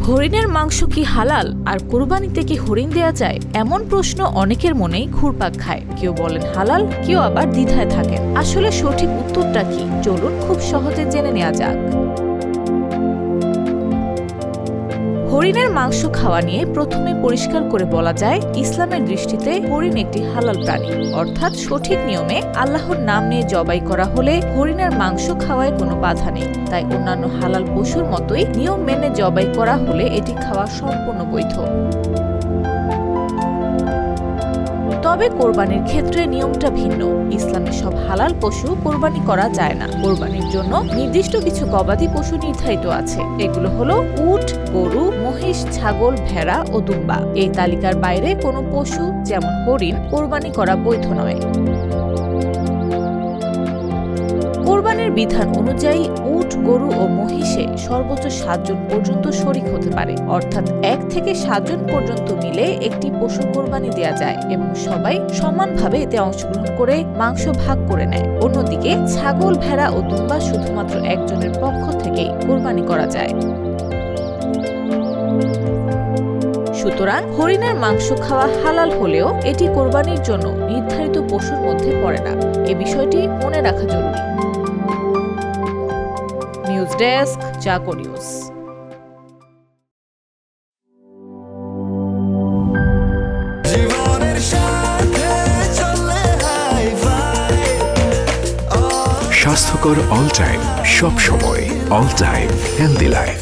হরিণের মাংস কি হালাল আর কুরবানিতে কি হরিণ দেয়া যায়? এমন প্রশ্ন অনেকের মনেই ঘুরপাক খায়। কেউ বলেন হালাল, কেউ আবার দ্বিধায় থাকেন। আসলে সঠিক উত্তরটা কি? চলুন খুব সহজে জেনে নেওয়া যাক। হরিণের মাংস খাওয়া নিয়ে প্রথমে পরিষ্কার করে বলা যায়, ইসলামের দৃষ্টিতে হরিণ একটি হালাল প্রাণী, অর্থাৎ সঠিক নিয়মে আল্লাহর নাম নিয়ে জবাই করা হলে হরিণের মাংস খাওয়ায় কোনো বাধা নেই। তাই অন্যান্য হালাল পশুর মতোই নিয়ম মেনে জবাই করা হলে এটি খাওয়া সম্পূর্ণ বৈধ। তবে কোরবানির ক্ষেত্রে নিয়মটা ভিন্ন। ইসলামে সব হালাল পশু কোরবানি করা যায় না। কোরবানির জন্য নির্দিষ্ট কিছু গবাদি পশু নির্ধারিত আছে। এগুলো হলো উট, গরু, মহিষ, ছাগল, ভেড়া ও দুম্বা। এই তালিকার বাইরে কোনো পশু, যেমন হরিণ, কোরবানি করা বৈধ নয়। কোরবানির বিধান অনুযায়ী উট, গরু ও মহিষে সর্বোচ্চ 7 জন পর্যন্ত শরীক হতে পারে, অর্থাৎ 1 থেকে 7 জন পর্যন্ত মিলে একটি পশু কোরবানি দেয়া যায় এবং সবাই সমানভাবে এতে অংশগ্রহণ করে মাংস ভাগ করে নেয়। অন্যদিকে ছাগল, ভেড়া ও দুম্বা শুধুমাত্র একজনের পক্ষ থেকেই কোরবানি করা যায়। সুতরাং হরিণের মাংস খাওয়া হালাল হলেও এটি কোরবানির জন্য নির্ধারিত পশুর মধ্যে পড়ে না। এ বিষয়টি মনে রাখা জরুরি। News desk, চাকো news. স্বাস্থ্যকর অল টাইম, সব সময় অল টাইম হেলদি লাইফ।